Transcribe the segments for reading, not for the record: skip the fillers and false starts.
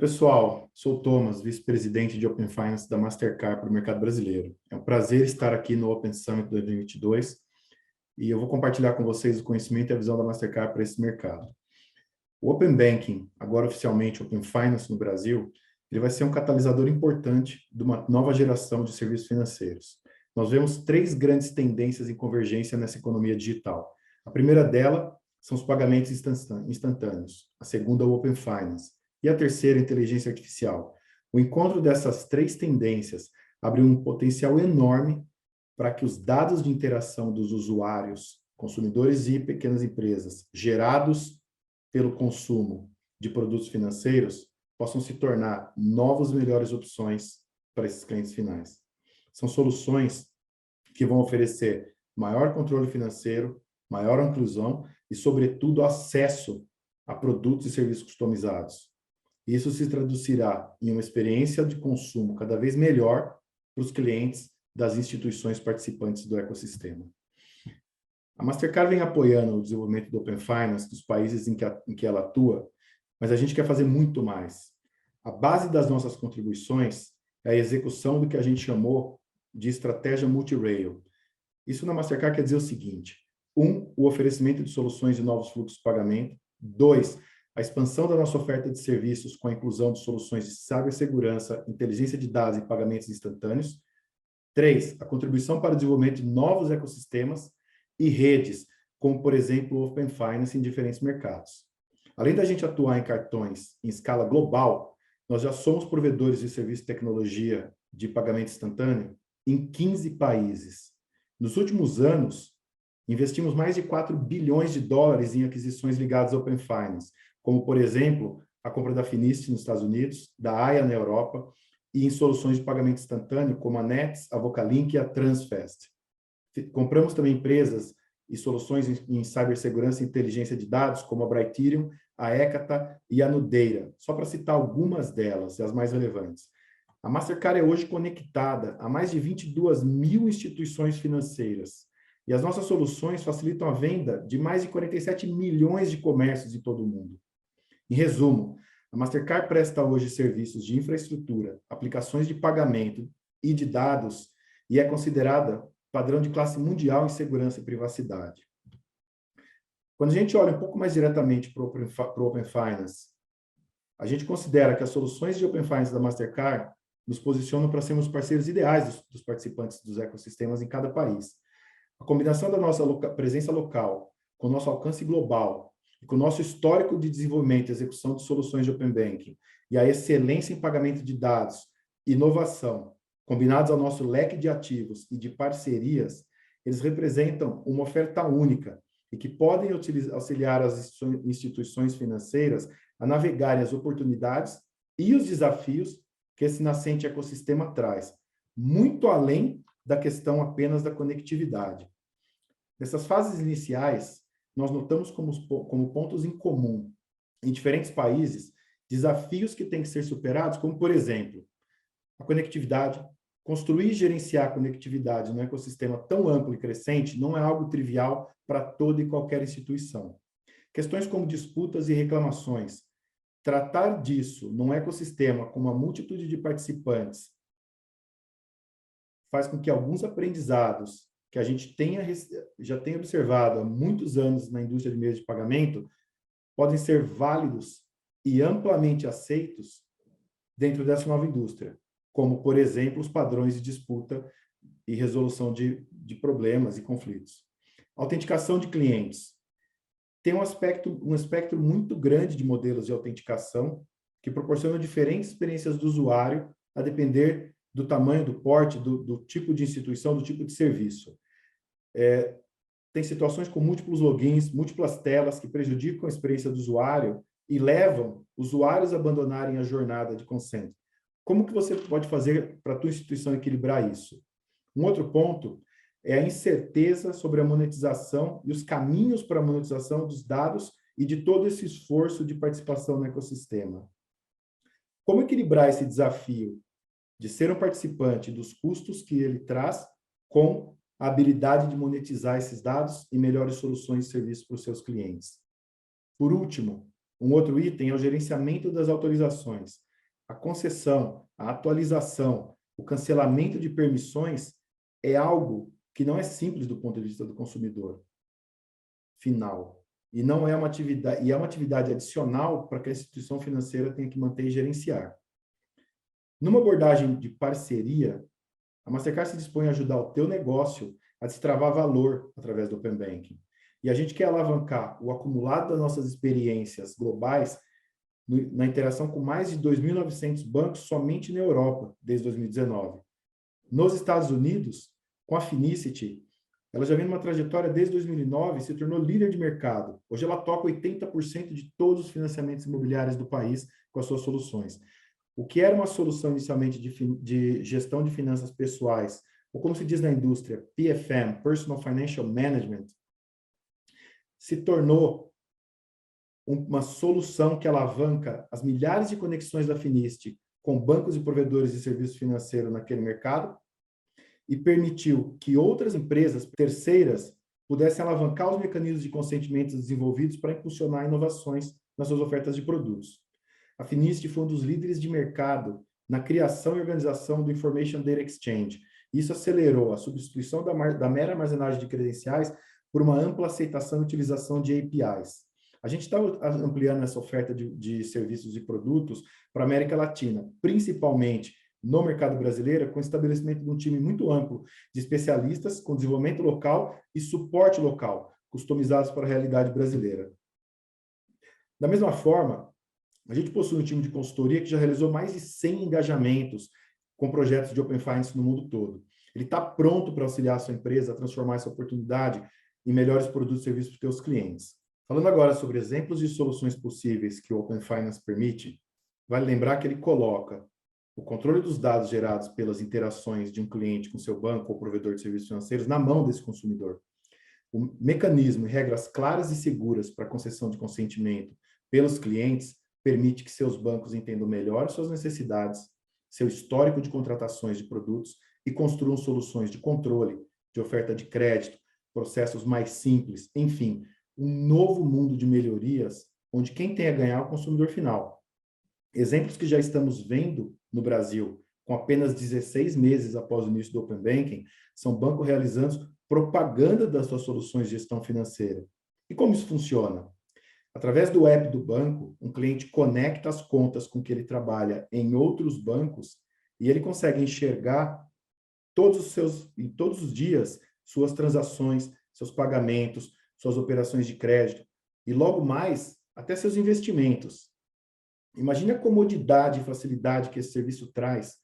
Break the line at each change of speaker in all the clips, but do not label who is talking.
Pessoal, sou o Thomas, vice-presidente de Open Finance da Mastercard para o mercado brasileiro. É um prazer estar aqui no Open Summit 2022 e eu vou compartilhar com vocês o conhecimento e a visão da Mastercard para esse mercado. O Open Banking, agora oficialmente Open Finance no Brasil, ele vai ser um catalisador importante de uma nova geração de serviços financeiros. Nós vemos três grandes tendências em convergência nessa economia digital. A primeira dela são os pagamentos instantâneos, a segunda, o Open Finance, e a terceira, a inteligência artificial. O encontro dessas três tendências abre um potencial enorme para que os dados de interação dos usuários, consumidores e pequenas empresas, gerados pelo consumo de produtos financeiros, possam se tornar novas melhores opções para esses clientes finais. São soluções que vão oferecer maior controle financeiro, maior inclusão e, sobretudo, acesso a produtos e serviços customizados. Isso se traduzirá em uma experiência de consumo cada vez melhor para os clientes das instituições participantes do ecossistema. A Mastercard vem apoiando o desenvolvimento do Open Finance dos países em que ela atua, mas a gente quer fazer muito mais. A base das nossas contribuições é a execução do que a gente chamou de estratégia multi-rail. Isso na Mastercard quer dizer o seguinte: 1, o oferecimento de soluções de novos fluxos de pagamento. 2, a expansão da nossa oferta de serviços com a inclusão de soluções de cibersegurança, inteligência de dados e pagamentos instantâneos. 3, a contribuição para o desenvolvimento de novos ecossistemas e redes, como, por exemplo, o Open Finance em diferentes mercados. Além da gente atuar em cartões em escala global, nós já somos provedores de serviço de tecnologia de pagamento instantâneo em 15 países. Nos últimos anos, investimos mais de 4 bilhões de dólares em aquisições ligadas ao Open Finance, como, por exemplo, a compra da Finicity nos Estados Unidos, da Aya na Europa, e em soluções de pagamento instantâneo, como a Nets, a Vocalink e a Transfast. Compramos também empresas e soluções em cibersegurança e inteligência de dados, como a Brighterion, a Ecata e a Nudeira, só para citar algumas delas, as mais relevantes. A Mastercard é hoje conectada a mais de 22 mil instituições financeiras, e as nossas soluções facilitam a venda de mais de 47 milhões de comércios em todo o mundo. Em resumo, a Mastercard presta hoje serviços de infraestrutura, aplicações de pagamento e de dados e é considerada padrão de classe mundial em segurança e privacidade. Quando a gente olha um pouco mais diretamente para o Open Finance, a gente considera que as soluções de Open Finance da Mastercard nos posicionam para sermos parceiros ideais dos participantes dos ecossistemas em cada país. A combinação da nossa presença local, com o nosso alcance global, e com o nosso histórico de desenvolvimento e execução de soluções de Open Banking, e a excelência em pagamento de dados, inovação, combinados ao nosso leque de ativos e de parcerias, eles representam uma oferta única e que podem auxiliar as instituições financeiras a navegarem as oportunidades e os desafios que esse nascente ecossistema traz, muito além da questão apenas da conectividade. Nessas fases iniciais, nós notamos como pontos em comum, em diferentes países, desafios que têm que ser superados, como, por exemplo, a conectividade. Construir e gerenciar a conectividade num ecossistema tão amplo e crescente não é algo trivial para toda e qualquer instituição. Questões como disputas e reclamações. Tratar disso num ecossistema com uma multitude de participantes faz com que alguns aprendizados que a gente já tenha observado há muitos anos na indústria de meios de pagamento podem ser válidos e amplamente aceitos dentro dessa nova indústria, como, por exemplo, os padrões de disputa e resolução de problemas e conflitos. Autenticação de clientes. Tem um espectro muito grande de modelos de autenticação que proporcionam diferentes experiências do usuário a depender do tamanho, do porte, do tipo de instituição, do tipo de serviço. Tem situações com múltiplos logins, múltiplas telas que prejudicam a experiência do usuário e levam usuários a abandonarem a jornada de consent. Como que você pode fazer para a tua instituição equilibrar isso? Um outro ponto é a incerteza sobre a monetização e os caminhos para a monetização dos dados e de todo esse esforço de participação no ecossistema. Como equilibrar esse desafio de ser um participante dos custos que ele traz com a habilidade de monetizar esses dados e melhores soluções de serviço para os seus clientes? Por último, um outro item é o gerenciamento das autorizações. a concessão, a atualização, o cancelamento de permissões é algo que não é simples do ponto de vista do consumidor final. E não é uma atividade, e é uma atividade adicional para que a instituição financeira tenha que manter e gerenciar. Numa abordagem de parceria, a Mastercard se dispõe a ajudar o teu negócio a destravar valor através do Open Banking. E a gente quer alavancar o acumulado das nossas experiências globais na interação com mais de 2.900 bancos somente na Europa, desde 2019. Nos Estados Unidos, com a Finicity, ela já vem numa trajetória desde 2009 e se tornou líder de mercado. Hoje ela toca 80% de todos os financiamentos imobiliários do país com as suas soluções. O que era uma solução inicialmente de gestão de finanças pessoais, ou como se diz na indústria, PFM, Personal Financial Management, se tornou uma solução que alavanca as milhares de conexões da Finicity com bancos e provedores de serviços financeiros naquele mercado e permitiu que outras empresas terceiras pudessem alavancar os mecanismos de consentimento desenvolvidos para impulsionar inovações nas suas ofertas de produtos. A Finicity foi um dos líderes de mercado na criação e organização do Information Data Exchange. Isso acelerou a substituição da mera armazenagem de credenciais por uma ampla aceitação e utilização de APIs. A gente está ampliando essa oferta de serviços e produtos para a América Latina, principalmente no mercado brasileiro, com o estabelecimento de um time muito amplo de especialistas com desenvolvimento local e suporte local, customizados para a realidade brasileira. Da mesma forma, a gente possui um time de consultoria que já realizou mais de 100 engajamentos com projetos de Open Finance no mundo todo. Ele está pronto para auxiliar a sua empresa a transformar essa oportunidade em melhores produtos e serviços para os seus clientes. Falando agora sobre exemplos de soluções possíveis que o Open Finance permite, vale lembrar que ele coloca o controle dos dados gerados pelas interações de um cliente com seu banco ou provedor de serviços financeiros na mão desse consumidor. O mecanismo e regras claras e seguras para a concessão de consentimento pelos clientes permite que seus bancos entendam melhor suas necessidades, seu histórico de contratações de produtos e construam soluções de controle, de oferta de crédito, processos mais simples, enfim, um novo mundo de melhorias onde quem tem a ganhar é o consumidor final. Exemplos que já estamos vendo no Brasil, com apenas 16 meses após o início do Open Banking, são bancos realizando propaganda das suas soluções de gestão financeira. E como isso funciona? Através do app do banco, um cliente conecta as contas com que ele trabalha em outros bancos e ele consegue enxergar todos os dias suas transações, seus pagamentos, suas operações de crédito e logo mais até seus investimentos. Imagine a comodidade e facilidade que esse serviço traz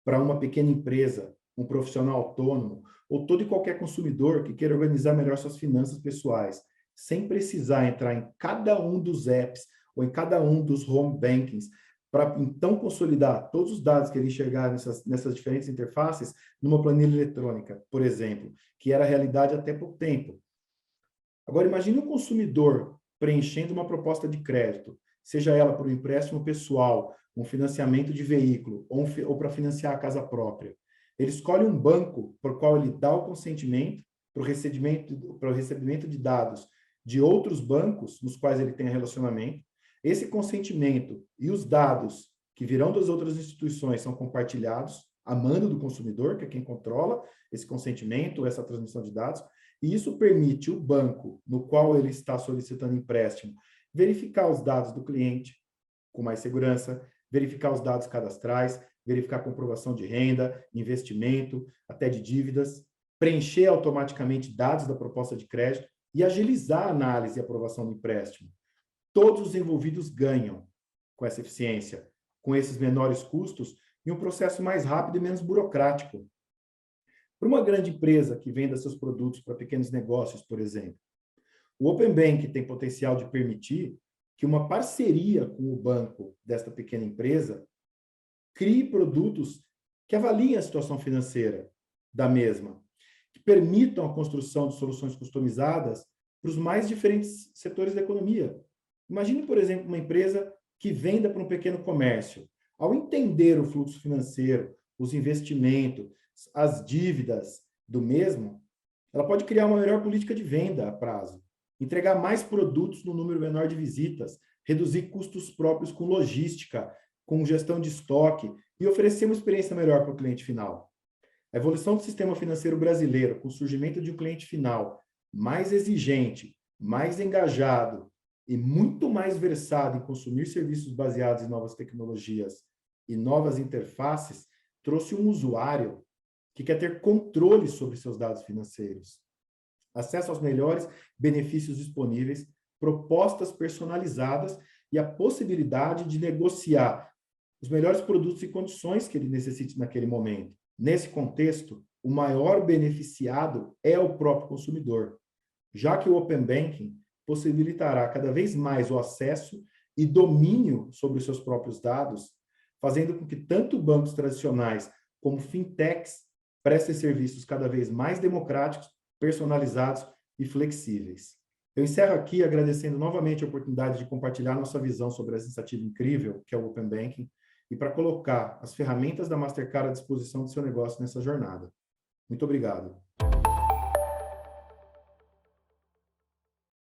para uma pequena empresa, um profissional autônomo ou todo e qualquer consumidor que queira organizar melhor suas finanças pessoais, sem precisar entrar em cada um dos apps ou em cada um dos home bankings, para então consolidar todos os dados que ele enxergar nessas diferentes interfaces numa planilha eletrônica, por exemplo, que era a realidade até pouco tempo. Agora, imagine um consumidor preenchendo uma proposta de crédito, seja ela por um empréstimo pessoal, um financiamento de veículo ou para financiar a casa própria. Ele escolhe um banco por qual ele dá o consentimento para o recebimento de dados de outros bancos nos quais ele tem relacionamento. Esse consentimento e os dados que virão das outras instituições são compartilhados a mando do consumidor, que é quem controla esse consentimento, essa transmissão de dados, e isso permite o banco no qual ele está solicitando empréstimo verificar os dados do cliente com mais segurança, verificar os dados cadastrais, verificar a comprovação de renda, investimento, até de dívidas, preencher automaticamente dados da proposta de crédito e agilizar a análise e aprovação do empréstimo. Todos os envolvidos ganham com essa eficiência, com esses menores custos e um processo mais rápido e menos burocrático. Para uma grande empresa que venda seus produtos para pequenos negócios, por exemplo, o Open Bank tem potencial de permitir que uma parceria com o banco desta pequena empresa crie produtos que avaliem a situação financeira da mesma, que permitam a construção de soluções customizadas para os mais diferentes setores da economia. Imagine, por exemplo, uma empresa que venda para um pequeno comércio. Ao entender o fluxo financeiro, os investimentos, as dívidas do mesmo, ela pode criar uma melhor política de venda a prazo, entregar mais produtos no número menor de visitas, reduzir custos próprios com logística, com gestão de estoque e oferecer uma experiência melhor para o cliente final. A evolução do sistema financeiro brasileiro, com o surgimento de um cliente final mais exigente, mais engajado e muito mais versado em consumir serviços baseados em novas tecnologias e novas interfaces, trouxe um usuário que quer ter controle sobre seus dados financeiros, acesso aos melhores benefícios disponíveis, propostas personalizadas e a possibilidade de negociar os melhores produtos e condições que ele necessite naquele momento. Nesse contexto, o maior beneficiado é o próprio consumidor, já que o Open Banking possibilitará cada vez mais o acesso e domínio sobre os seus próprios dados, fazendo com que tanto bancos tradicionais como fintechs prestem serviços cada vez mais democráticos, personalizados e flexíveis. Eu encerro aqui agradecendo novamente a oportunidade de compartilhar nossa visão sobre essa iniciativa incrível que é o Open Banking e para colocar as ferramentas da Mastercard à disposição do seu negócio nessa jornada. Muito obrigado.